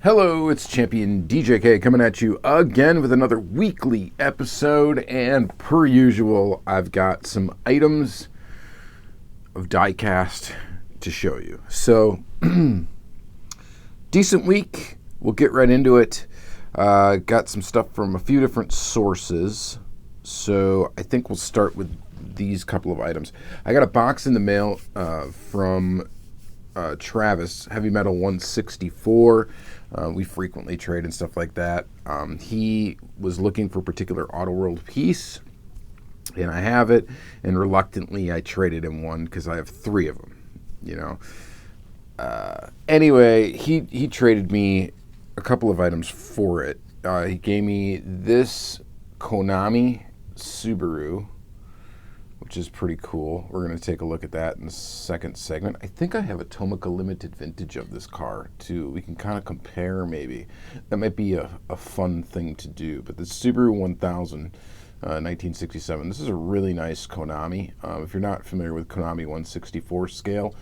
Hello, it's Championdjk coming at you again with another weekly episode, and per usual, I've got some items of diecast to show you. So, decent week. We'll get right into it. Got some stuff from a few different sources, so I think we'll start with these couple of items. I got a box in the mail from Travis, Heavy Metal 164. We frequently trade and stuff like that. He was looking for a particular Auto World piece, and I have it, and reluctantly I traded him one because I have three of them, you know. Anyway, he traded me a couple of items for it. He gave me this Konami Subaru, which is pretty cool. We're going to take a look at that in the second segment. I think I have a Tomica Limited Vintage of this car, too. We can kind of compare, maybe. That might be a fun thing to do. But the Subaru 1000, 1967, this is a really nice Konami. If you're not familiar with Konami 164 scale,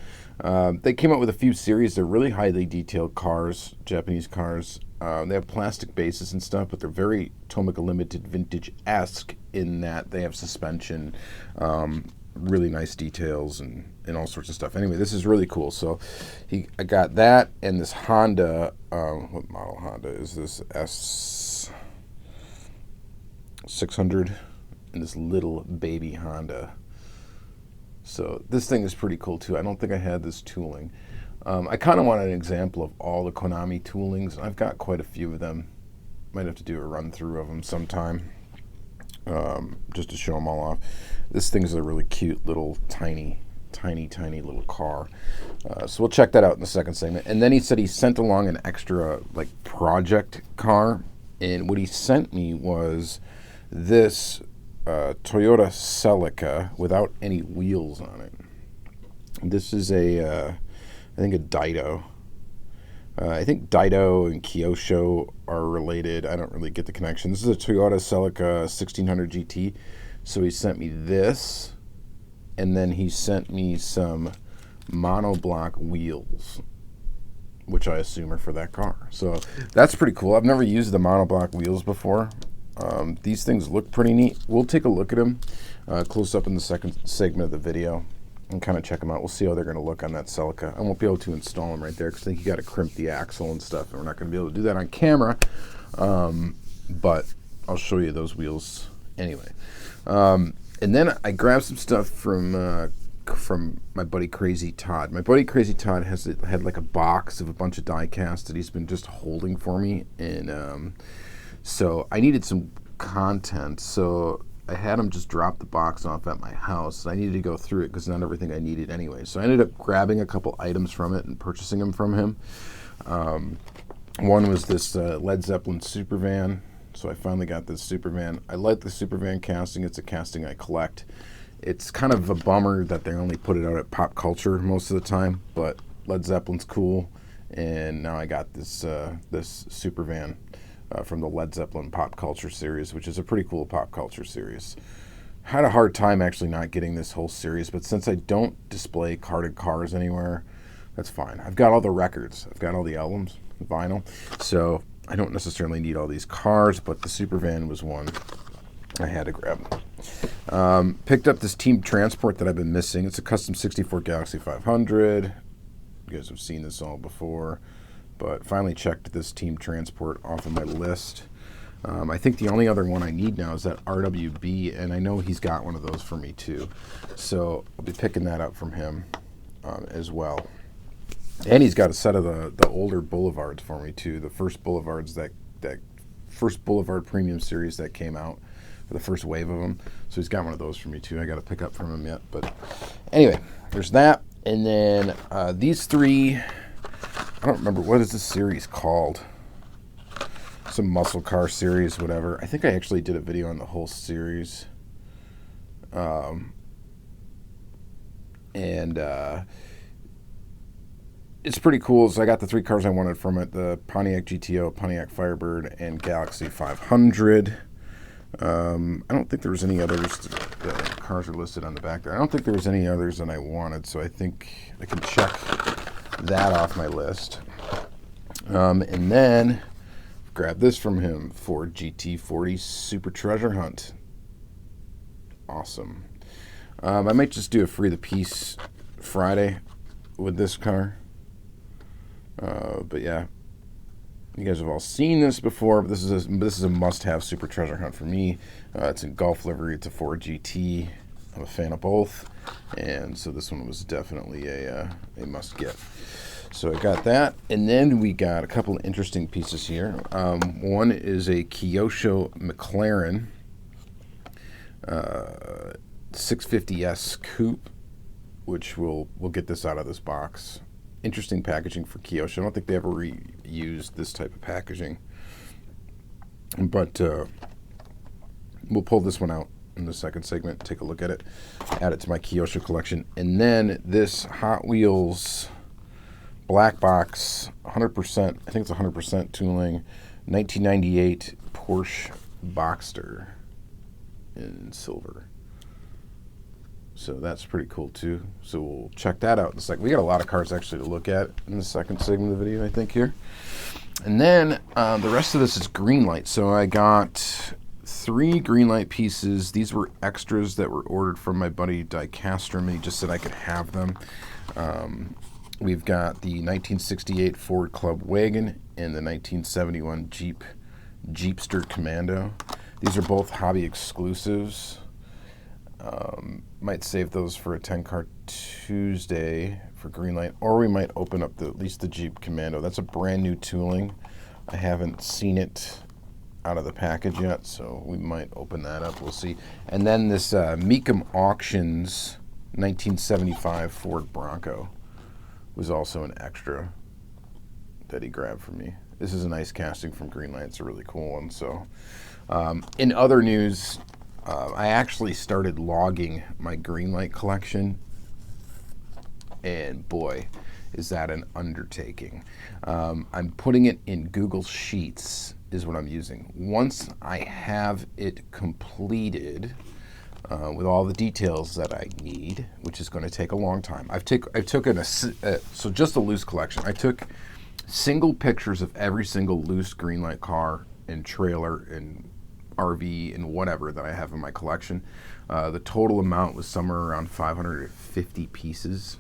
they came out with a few series. They're really highly detailed cars, Japanese cars. They have plastic bases and stuff, but they're very Tomica Limited Vintage-esque in that they have suspension, really nice details, and all sorts of stuff. Anyway, this is really cool. So I got that and this Honda. What model Honda is this? S600, and this little baby Honda. So this thing is pretty cool, too. I don't think I had this tooling. I kind of want an example of all the Konami toolings. I've got quite a few of them. Might have to do a run through of them sometime, just to show them all off. This thing's a really cute little tiny little car. So we'll check that out in the second segment. And then he said he sent along an extra like project car, and what he sent me was this Toyota Celica without any wheels on it. This is I think a Dido. I think Dido and Kyosho are related. I don't really get the connection. This is a Toyota Celica 1600 GT. So he sent me this, and then he sent me some monoblock wheels, which I assume are for that car. So that's pretty cool. I've never used the monoblock wheels before. These things look pretty neat. We'll take a look at them close up in the second segment of the video and kind of check them out. We'll see how they're going to look on that Celica. I won't be able to install them right there because I think you got to crimp the axle and stuff, and we're not going to be able to do that on camera. But I'll show you those wheels anyway. And then I grabbed some stuff from my buddy Crazy Todd. My buddy Crazy Todd had like a box of a bunch of diecast that he's been just holding for me, and so I needed some content. So I had him just drop the box off at my house. I needed to go through it because not everything I needed anyway. So I ended up grabbing a couple items from it and purchasing them from him. One was this Led Zeppelin Supervan. So I finally got this Supervan. I like the Supervan casting. It's a casting I collect. It's kind of a bummer that they only put it out at Pop Culture most of the time, but Led Zeppelin's cool. And now I got this Supervan from the Led Zeppelin Pop Culture series, which is a pretty cool Pop Culture series. Had a hard time actually not getting this whole series, but since I don't display carded cars anywhere, that's fine. I've got all the records. I've got all the albums, vinyl, so I don't necessarily need all these cars, but the Supervan was one I had to grab. Picked up this Team Transport that I've been missing. It's a custom 64 Galaxy 500. You guys have seen this all before. But finally checked this Team Transport off of my list. I think the only other one I need now is that RWB, and I know he's got one of those for me too. So I'll be picking that up from him as well. And he's got a set of the older Boulevards for me too. The first Boulevards, that first Boulevard Premium series that came out, for the first wave of them. So he's got one of those for me too. I got to pick up from him yet. But anyway, there's that. And then these three, I don't remember, what is this series called? Some muscle car series, whatever. I think I actually did a video on the whole series. It's pretty cool. So I got the three cars I wanted from it: the Pontiac GTO, Pontiac Firebird, and Galaxy 500. I don't think there was any others. The cars are listed on the back there. I don't think there was any others than I wanted, so I think I can check that off my list. And then grab this from him, Ford GT40 Super Treasure Hunt. Awesome. I might just do a Free the Piece Friday with this car. But yeah, you guys have all seen this before. But this is a must-have Super Treasure Hunt for me. It's in Golf livery. It's a Ford GT. I'm a fan of both, and so this one was definitely a must-get. So I got that, and then we got a couple of interesting pieces here. One is a Kyosho McLaren 650S Coupe, which we'll get this out of this box. Interesting packaging for Kyosho. I don't think they ever reused this type of packaging, but we'll pull this one out in the second segment, take a look at it, add it to my Kyosho collection. And then this Hot Wheels black box, 100%, I think it's 100% tooling, 1998 Porsche Boxster in silver. So that's pretty cool too. So we'll check that out in a second. We got a lot of cars actually to look at in the second segment of the video, I think, here. And then the rest of this is Greenlight. So I got 3 Greenlight pieces. These were extras that were ordered from my buddy Diecast, and he just said I could have them. We've got the 1968 Ford Club Wagon and the 1971 Jeepster Commando. These are both hobby exclusives. Might save those for a 10-car Tuesday for Greenlight, or we might open up at least the Jeep Commando. That's a brand new tooling. I haven't seen it out of the package yet, so we might open that up. We'll see. And then this Mecum Auctions 1975 Ford Bronco was also an extra that he grabbed for me. This is a nice casting from Greenlight. It's a really cool one. So in other news, I actually started logging my Greenlight collection, and boy, is that an undertaking. I'm putting it in Google Sheets is what I'm using. Once I have it completed with all the details that I need, which is going to take a long time. I've taken so just a loose collection. I took single pictures of every single loose Greenlight car and trailer and RV and whatever that I have in my collection. The total amount was somewhere around 550 pieces.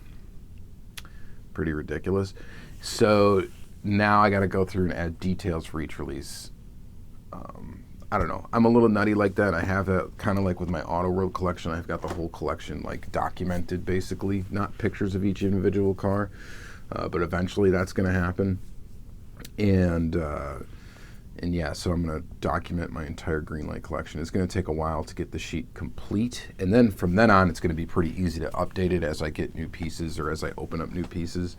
Pretty ridiculous. So now I got to go through and add details for each release. I don't know. I'm a little nutty like that. I have a kind of like with my Auto World collection. I've got the whole collection like documented, basically, not pictures of each individual car, but eventually that's going to happen. And yeah, so I'm going to document my entire Greenlight collection. It's going to take a while to get the sheet complete, and then from then on, it's going to be pretty easy to update it as I get new pieces or as I open up new pieces.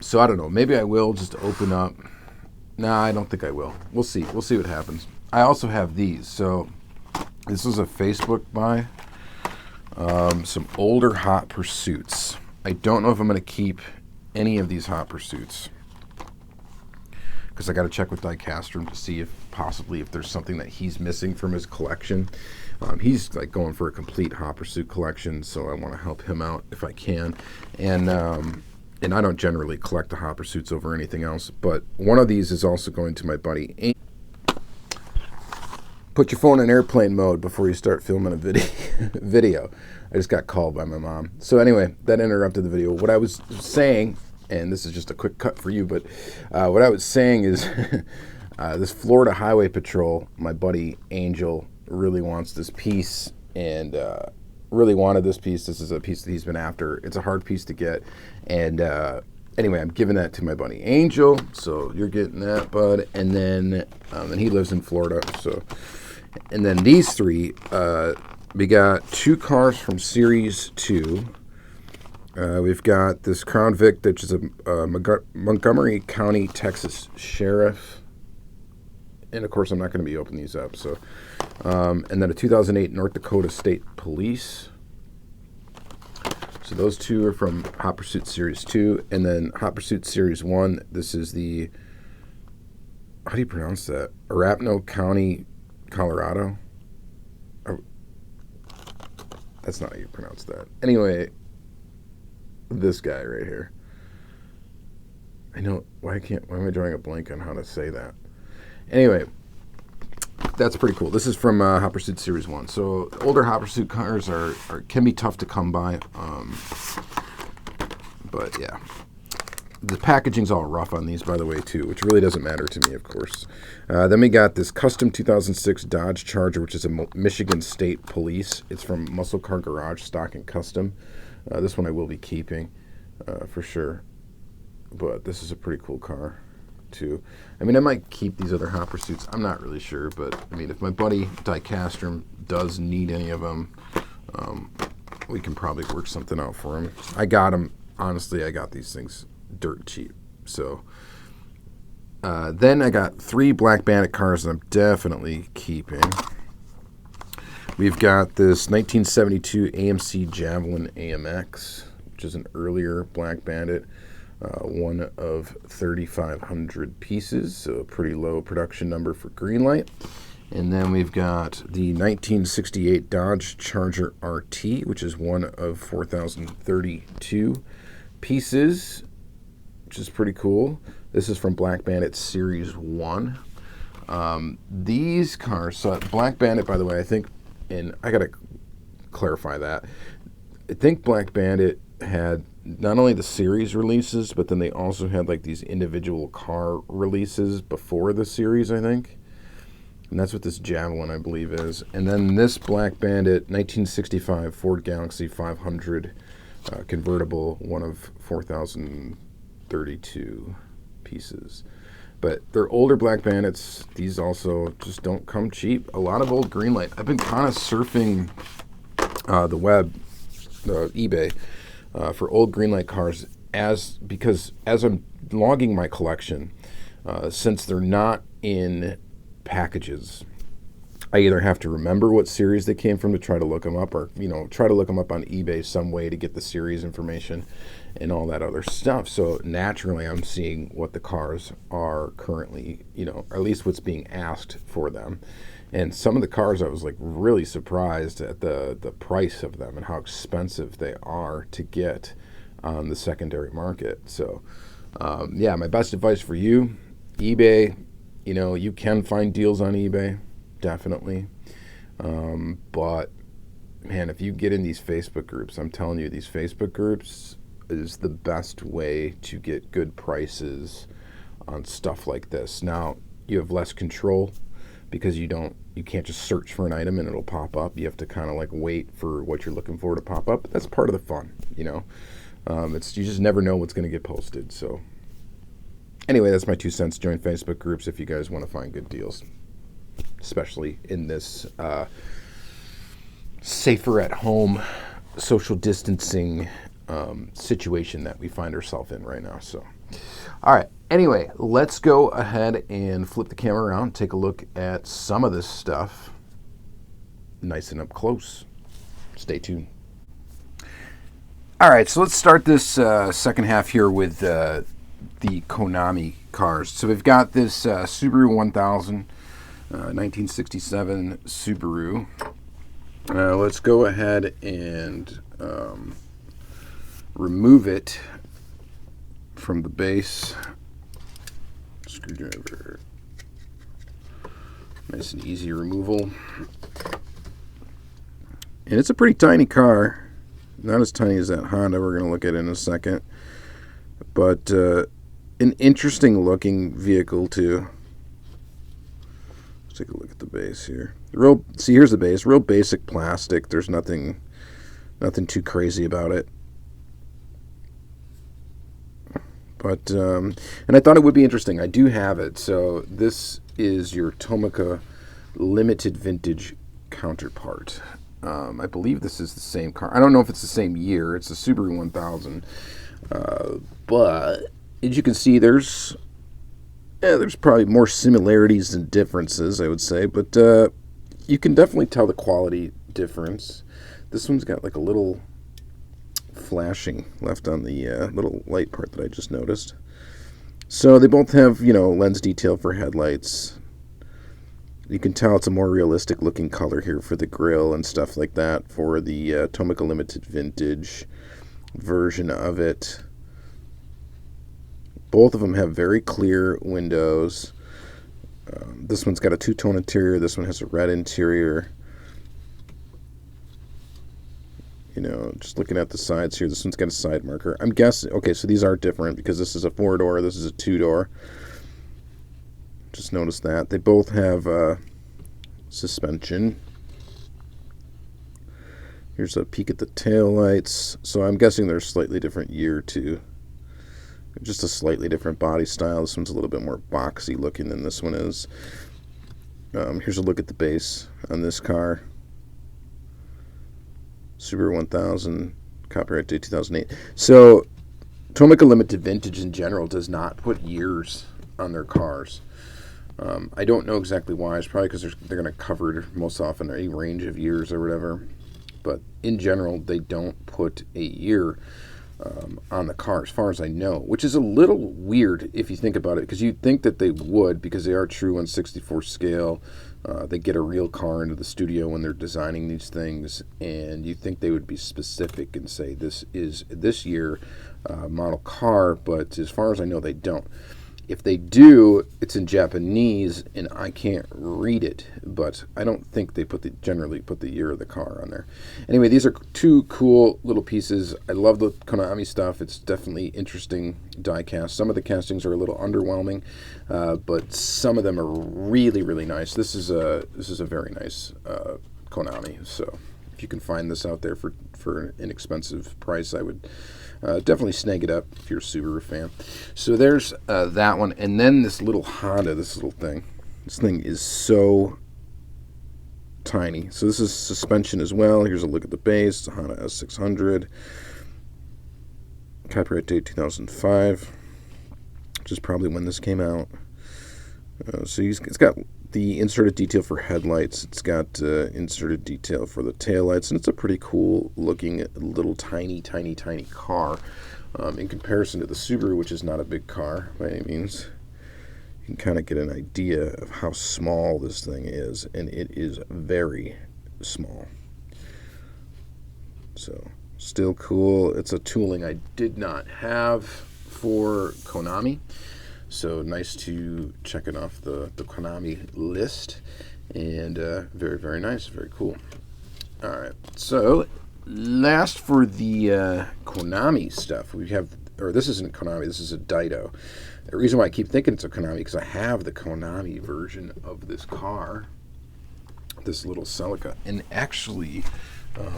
So I don't know. Maybe I will just open up. Nah, I don't think I will. We'll see. We'll see what happens. I also have these. So this is a Facebook buy. Some older Hot Pursuits. I don't know if I'm going to keep any of these Hot Pursuits, because I got to check with Diecast to see if possibly if there's something that he's missing from his collection. He's like going for a complete Hot Pursuit collection, so I want to help him out if I can. And I don't generally collect the Hot Pursuits over anything else, but one of these is also going to my buddy. Put your phone in airplane mode before you start filming a video. I just got called by my mom. So anyway, that interrupted the video. What I was saying, and this is just a quick cut for you, but what I was saying is this Florida Highway Patrol, my buddy Angel really wants this piece, and really wanted this piece. This is a piece that he's been after. It's a hard piece to get, and anyway, I'm giving that to my buddy Angel, so you're getting that, bud. And then and he lives in Florida, so. And then these 3, we got 2 cars from Series 2. We've got this Crown Vic, which is a Montgomery County, Texas Sheriff. And of course, I'm not going to be opening these up. So, and then a 2008 North Dakota State Police. So those 2 are from Hot Pursuit Series 2, and then Hot Pursuit Series 1. This is the, how do you pronounce that? Arapahoe County, Colorado. Oh, that's not how you pronounce that. Anyway, this guy right here. I know, why am I drawing a blank on how to say that? Anyway, that's pretty cool. This is from Hot Pursuit Series 1. So older Hot Pursuit cars can be tough to come by. But yeah. The packaging's all rough on these, by the way, too, which really doesn't matter to me, of course. Then we got this custom 2006 Dodge Charger, which is a Michigan State Police. It's from Muscle Car Garage, stock and custom. This one I will be keeping for sure. But this is a pretty cool car, too. I mean, I might keep these other Hot Pursuits. I'm not really sure, but I mean, if my buddy Diecast does need any of them, we can probably work something out for him. I got them. Honestly, I got these things dirt cheap. So then I got 3 Black Bandit cars that I'm definitely keeping. We've got this 1972 AMC Javelin AMX, which is an earlier Black Bandit, one of 3,500 pieces, so a pretty low production number for Greenlight. And then we've got the 1968 Dodge Charger RT, which is one of 4,032 pieces, which is pretty cool. This is from Black Bandit Series 1. These cars, so Black Bandit, by the way, I think, and I got to clarify that, I think Black Bandit had not only the series releases, but then they also had like these individual car releases before the series, I think. And that's what this Javelin, I believe, is. And then this Black Bandit 1965 Ford Galaxy 500 convertible, one of 4,032 pieces. But they're older Black Bandits. These also just don't come cheap. A lot of old Greenlight. I've been kind of surfing the web, eBay, for old Greenlight cars because as I'm logging my collection, since they're not in packages, I either have to remember what series they came from to try to look them up, or try to look them up on eBay some way to get the series information and all that other stuff. So naturally I'm seeing what the cars are currently, or at least what's being asked for them. And some of the cars I was like really surprised at the price of them and how expensive they are to get on the secondary market. So yeah, my best advice for you, eBay, you can find deals on eBay, definitely. But man, if you get in these Facebook groups, I'm telling you, these Facebook groups is the best way to get good prices on stuff like this. Now, you have less control because you can't just search for an item and it'll pop up. You have to kind of like wait for what you're looking for to pop up. But that's part of the fun, you just never know what's going to get posted. So anyway, that's my 2 cents. Join Facebook groups if you guys want to find good deals, especially in this safer at home social distancing situation that we find ourselves in right now. So, all right. Anyway, let's go ahead and flip the camera around, take a look at some of this stuff nice and up close. Stay tuned. All right, so let's start this second half here with the Konami cars. So we've got this Subaru 1000, 1967 Subaru. Let's go ahead and remove it from the base. Screwdriver. Nice and easy removal. And it's a pretty tiny car. Not as tiny as that Honda we're going to look at in a second. But an interesting looking vehicle too. Let's take a look at the base here. Here's the base. Real basic plastic. There's nothing too crazy about it. But and I thought it would be interesting. I do have it. So this is your Tomica limited vintage counterpart. I believe this is the same car. I don't know if it's the same year. It's the Subaru 1000. But as you can see, there's probably more similarities than differences, I would say. But you can definitely tell the quality difference. This one's got like a little flashing left on the little light part that I just noticed. So they both have, lens detail for headlights. You can tell it's a more realistic looking color here for the grille and stuff like that for the Tomica Limited Vintage version of it. Both of them have very clear windows. This one's got a two-tone interior. This one has a red interior. You know, just looking at the sides here, this one's got a side marker. I'm guessing, okay, so these are different because this is a 4-door, this is a 2-door. Just notice that. They both have suspension. Here's a peek at the tail lights. So I'm guessing they're a slightly different year too. Just a slightly different body style. This one's a little bit more boxy looking than this one is. Here's a look at the base on this car. Subaru 1000, copyright date 2008. So Tomica Limited Vintage in general does not put years on their cars. I don't know exactly why. It's probably because they're going to cover most often a range of years or whatever. But in general, they don't put a year on the car, as far as I know, which is a little weird if you think about it, because you'd think that they would, because they are true 1/64 scale. They get a real car into the studio when they're designing these things, and you think they would be specific and say this is this year model car, but as far as I know, they don't. If they do, it's in Japanese, and I can't read it, but I don't think they generally put the year of the car on there. Anyway, these are two cool little pieces. I love the Konami stuff. It's definitely interesting die cast. Some of the castings are a little underwhelming, but some of them are really, really nice. This is a very nice Konami. So if you can find this out there for an inexpensive price, I would definitely snag it up if you're a Subaru fan. So there's that one. And then this little Honda, this little thing. This thing is so tiny. So this is suspension as well. Here's a look at the base. It's a Honda S600. Copyright date 2005, which is probably when this came out. So it's got the inserted detail for headlights. It's got inserted detail for the taillights, and it's a pretty cool looking little tiny car in comparison to the Subaru, which is not a big car by any means. You can kind of get an idea of how small this thing is, and it is very small. So still cool. It's a tooling I did not have for Konami. So nice to check it off the Konami list, and very, very nice, very cool. All right, so last for the Konami stuff, we have, or this isn't Konami, this is a Dido. The reason why I keep thinking it's a Konami, because I have the Konami version of this car, this little Celica, and actually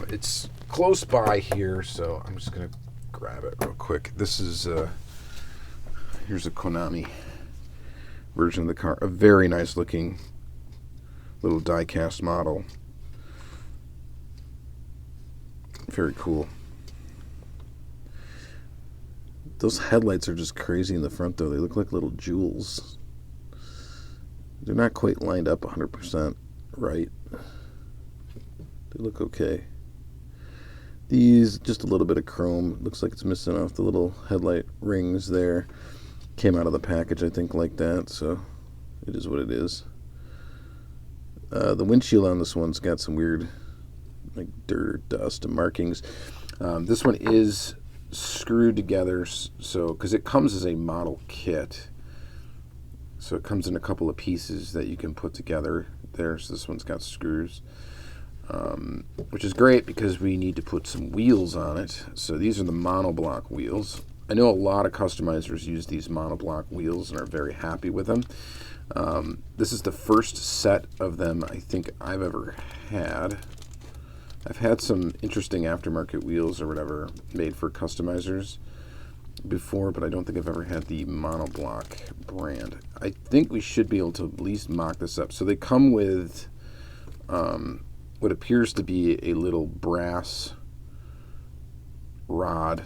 it's close by here, so I'm just going to grab it real quick. This is... here's a Konami version of the car. A very nice looking little die-cast model. Very cool. Those headlights are just crazy in the front, though. They look like little jewels. They're not quite lined up 100% right. They look okay. These, just a little bit of chrome. Looks like it's missing off the little headlight rings there. Came out of the package, I think, like that, so it is what it is. The windshield on this one's got some weird, like, dirt or dust and markings. This one is screwed together, so because it comes as a model kit, so it comes in a couple of pieces that you can put together there. So this one's got screws, which is great because we need to put some wheels on it. So these are the monoblock wheels. I know a lot of customizers use these monoblock wheels and are very happy with them. This is the first set of them I think I've ever had. I've had some interesting aftermarket wheels or whatever made for customizers before, but I don't think I've ever had the monoblock brand. I think we should be able to at least mock this up. So they come with what appears to be a little brass rod.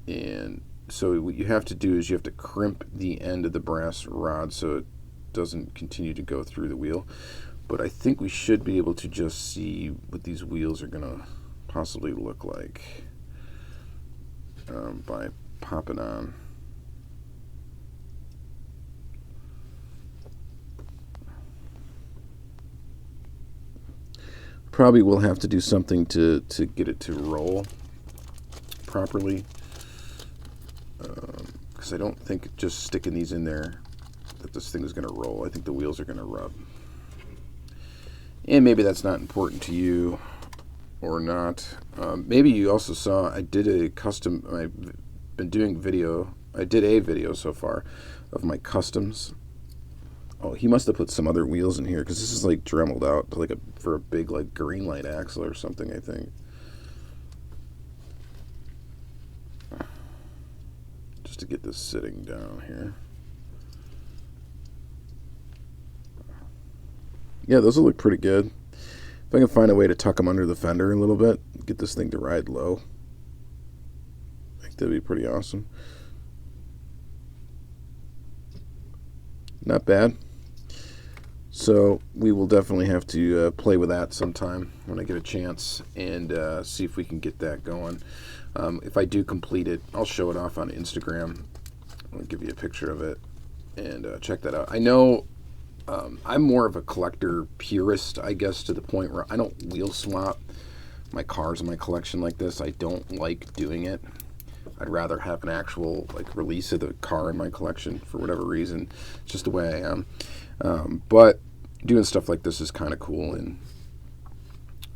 And so what you have to do is you have to crimp the end of the brass rod so it doesn't continue to go through the wheel. But I think we should be able to just see what these wheels are going to possibly look like by popping on. Probably will have to do something to get it to roll properly. because I don't think just sticking these in there that this thing is going to roll. I think the wheels are going to rub. And maybe that's not important to you or not. Maybe you also saw I did a custom, I've been doing video, I did a video so far of my customs. Oh, he must have put some other wheels in here because this is like dremeled out like for a big like Greenlight axle or something, I think. Just to get this sitting down here. Yeah, those will look pretty good. If I can find a way to tuck them under the fender a little bit, get this thing to ride low, I think that'd be pretty awesome. Not bad. So we will definitely have to play with that sometime when I get a chance and see if we can get that going. If I do complete it, I'll show it off on Instagram. I'll give you a picture of it and check that out. I know I'm more of a collector purist, I guess, to the point where I don't wheel swap my cars in my collection like this. I don't like doing it. I'd rather have an actual like release of the car in my collection for whatever reason. It's just the way I am. But doing stuff like this is kind of cool, and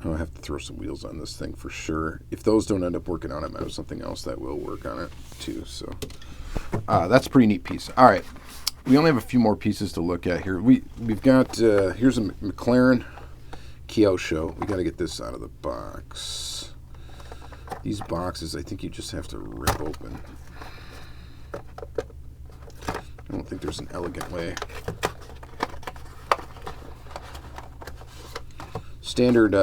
I'll have to throw some wheels on this thing for sure. If those don't end up working on it, I might have something else that will work on it too. So that's a pretty neat piece. All right, we only have a few more pieces to look at here. We've got here's a McLaren Kyosho. We got to get this out of the box. These boxes, I think you just have to rip open. I don't think there's an elegant way. Standard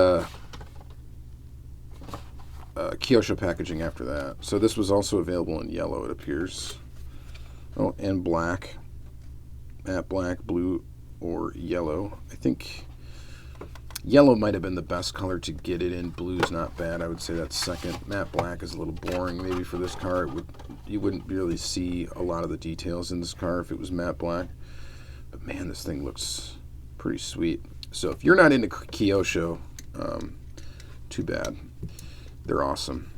Kyosho packaging after that. So this was also available in yellow, it appears. Oh, and black. Matte black, blue, or yellow. I think yellow might have been the best color to get it in. Blue's not bad. I would say that's second. Matte black is a little boring maybe for this car. You wouldn't really see a lot of the details in this car if it was matte black. But man, this thing looks pretty sweet. So if you're not into Kyosho, too bad. They're awesome.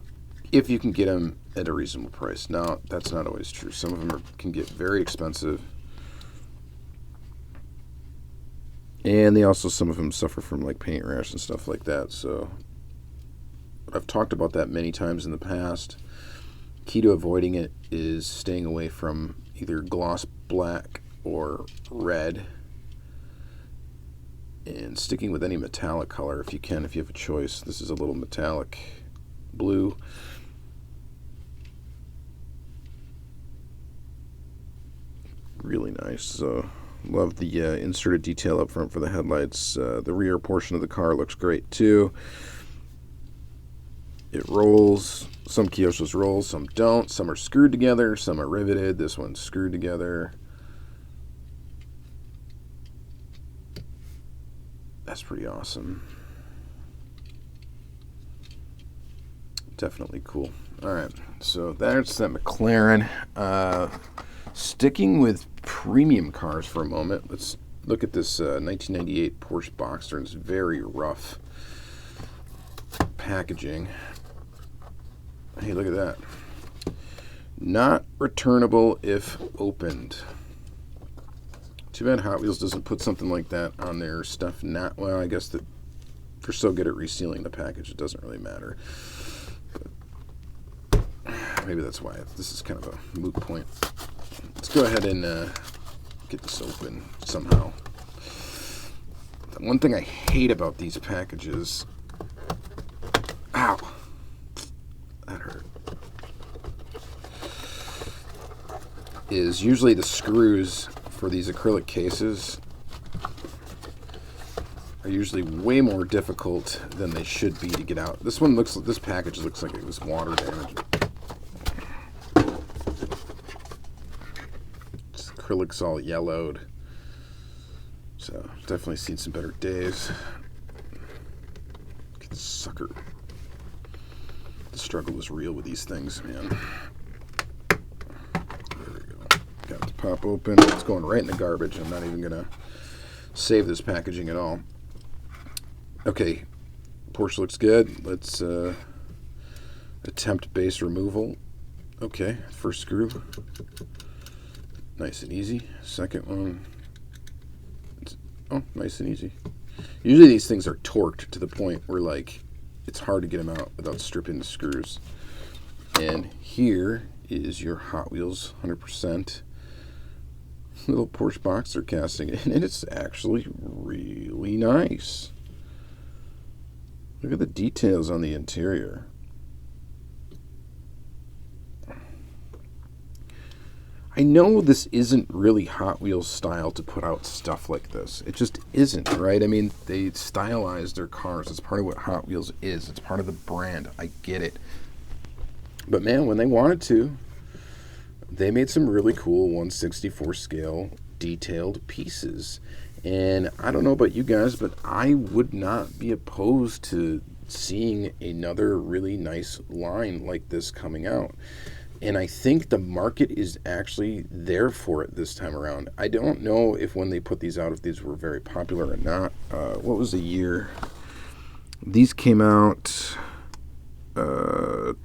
If you can get them at a reasonable price. Now, that's not always true. Some of them can get very expensive. And they also, some of them suffer from like paint rash and stuff like that. So I've talked about that many times in the past. Key to avoiding it is staying away from either gloss black or red, and sticking with any metallic color if you can, if you have a choice. This is a little metallic blue. Really nice. So love the inserted detail up front for the headlights. The rear portion of the car looks great too. It rolls. Some Kyoshos roll, some don't. Some are screwed together, some are riveted. This one's screwed together. That's pretty awesome. Definitely cool. All right, so that's that McLaren. Sticking with premium cars for a moment, let's look at this 1998 Porsche Boxster. It's very rough packaging. Hey, look at that. Not returnable if opened. Too bad Hot Wheels doesn't put something like that on their stuff. Not well, I guess that they're so good at resealing the package, it doesn't really matter. But maybe that's why this is kind of a moot point. Let's go ahead and get this open somehow. The one thing I hate about these packages, ow, that hurt, is usually the screws for these acrylic cases are usually way more difficult than they should be to get out. This package looks like it was water damaged. This acrylic's all yellowed. So definitely seen some better days. Look at this sucker. The struggle is real with these things, man. There we go. Got it to pop open. It's going right in the garbage. I'm not even gonna save this packaging at all. Okay, Porsche looks good. Let's attempt base removal Okay, first screw, nice and easy. Second one, nice and easy. Usually these things are torqued to the point where, like, it's hard to get them out without stripping the screws. And here is your Hot Wheels 100% little Porsche Boxster casting, and it's actually really nice. Look at the details on the interior. I know this isn't really Hot Wheels style to put out stuff like this. It just isn't, right? I mean, they stylize their cars. It's part of what Hot Wheels is. It's part of the brand. I get it. But man, when they wanted to, they made some really cool 1/64 scale detailed pieces. And I don't know about you guys, but I would not be opposed to seeing another really nice line like this coming out. And I think the market is actually there for it this time around. I don't know if when they put these out, if these were very popular or not. What was the year? These came out... Well,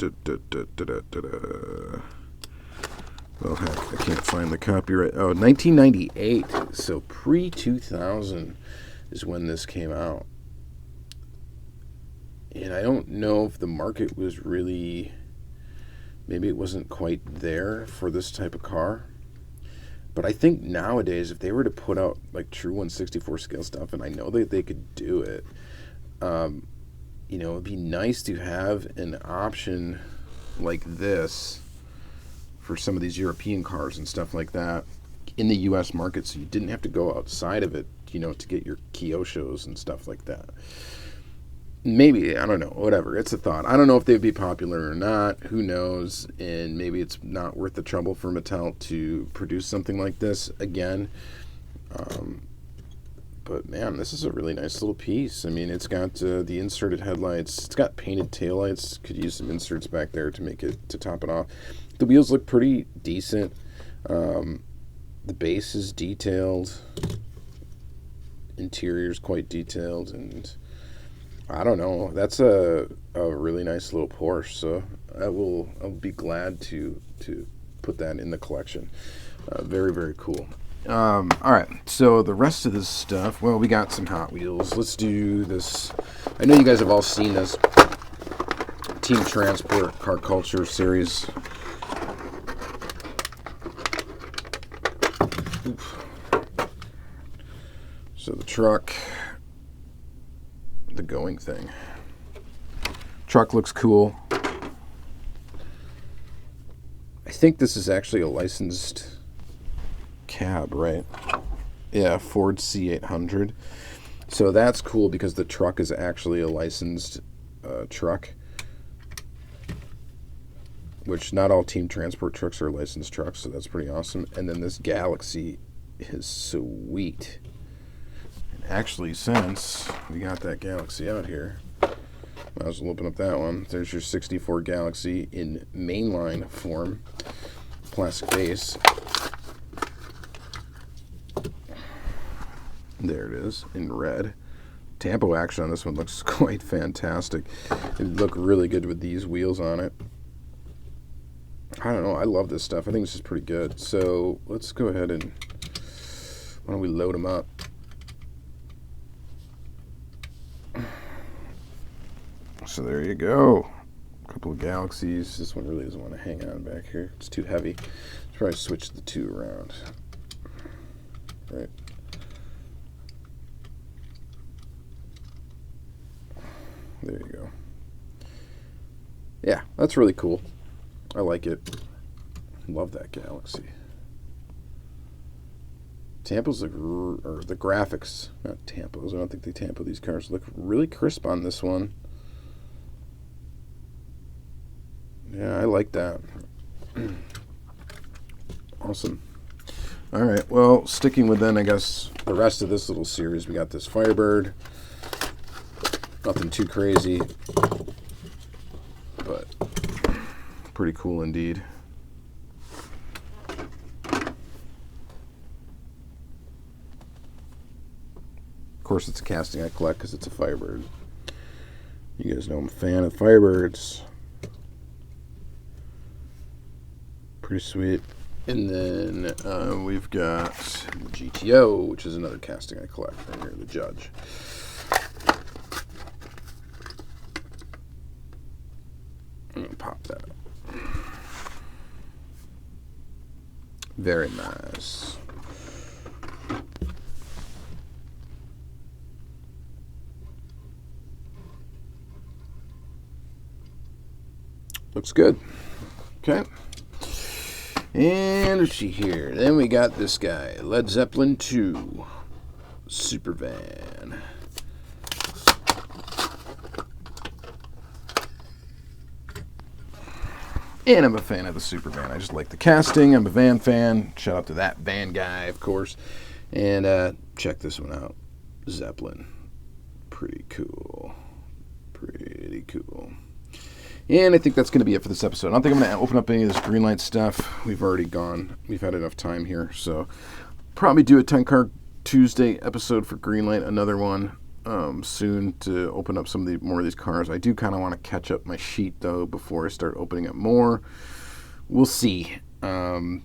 heck, I can't find the copyright. Oh, 1998. So pre-2000 is when this came out. And I don't know if the market was really... Maybe it wasn't quite there for this type of car. But I think nowadays, if they were to put out like true 1/64 scale stuff, and I know that they could do it, it'd be nice to have an option like this for some of these European cars and stuff like that in the U.S. market, so you didn't have to go outside of it, to get your Kyoshos and stuff like that. Maybe, I don't know, whatever. It's a thought. I don't know if they'd be popular or not. Who knows? And maybe it's not worth the trouble for Mattel to produce something like this again. But man, this is a really nice little piece. I mean, it's got the inserted headlights. It's got painted taillights. Could use some inserts back there to top it off. The wheels look pretty decent. The base is detailed. Interior's quite detailed, and I don't know. That's a really nice little Porsche. So I'll be glad to put that in the collection. Very, very cool. All right. So the rest of this stuff. Well, we got some Hot Wheels. Let's do this. I know you guys have all seen this Team Transport Car Culture series. Oof. So the truck. The going thing. Truck looks cool. I think this is actually a licensed cab, right? Yeah, Ford C800. So that's cool because the truck is actually a licensed truck, which not all Team Transport trucks are licensed trucks, so that's pretty awesome. And then this Galaxy is sweet. Actually, since we got that Galaxy out here, might as well open up that one. There's your 64 Galaxy in mainline form, plastic base. There it is, in red. Tampo action on this one looks quite fantastic. It would look really good with these wheels on it. I don't know, I love this stuff. I think this is pretty good. So let's go ahead and, why don't we load them up? So there you go. A couple of Galaxies. This one really doesn't want to hang on back here. It's too heavy. Let's probably switch the two around. Right. There you go. Yeah, that's really cool. I like it. Love that Galaxy. Tampos look, or the graphics, not tampos. I don't think they tampo these cars. Look really crisp on this one. Yeah, I like that. Awesome. All right, well, sticking with then, I guess, the rest of this little series, we got this Firebird. Nothing too crazy, but pretty cool indeed. Of course, it's a casting I collect because it's a Firebird. You guys know I'm a fan of Firebirds. Pretty sweet. And then we've got GTO, which is another casting I collect right here, the Judge. I'm going to pop that up. Very nice. Looks good. Okay. And let's see here. Then we got this guy, Led Zeppelin 2 Supervan. And I'm a fan of the Supervan. I just like the casting. I'm a van fan. Shout out to that van guy, of course. And check this one out. Zeppelin. Pretty cool. Pretty cool. And I think that's going to be it for this episode. I don't think I'm going to open up any of this Greenlight stuff. We've already gone. We've had enough time here. So probably do a 10-car Tuesday episode for Greenlight. Another one soon to open up some of the more of these cars. I do kind of want to catch up my sheet, though, before I start opening up more. We'll see. Yeah.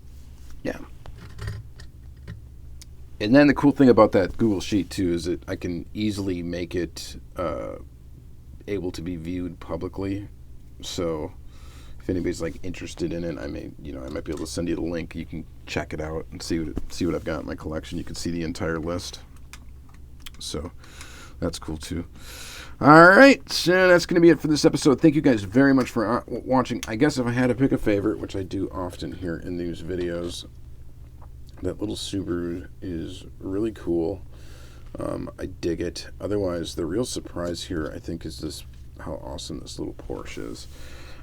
And then the cool thing about that Google Sheet, too, is that I can easily make it able to be viewed publicly. So if anybody's like interested in it, I might be able to send you the link. You can check it out and see what I've got in my collection. You can see the entire list. So that's cool too. All right, so that's going to be it for this episode. Thank you guys very much for watching. I guess if I had to pick a favorite, which I do often here in these videos, that little Subaru is really cool. I dig it. Otherwise, the real surprise here, I think, is this how awesome this little Porsche is.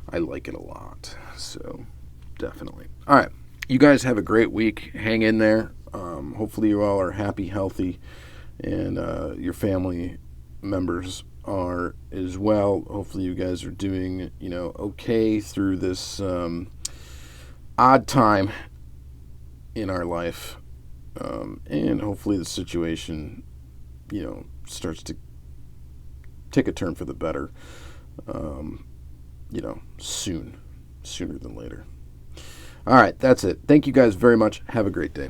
I like it a lot, so definitely. All right, you guys have a great week. Hang in there. Hopefully you all are happy, healthy, and your family members are as well. Hopefully you guys are doing, okay through this odd time in our life, and hopefully the situation, starts to take a turn for the better, sooner than later. All right, that's it. Thank you guys very much. Have a great day.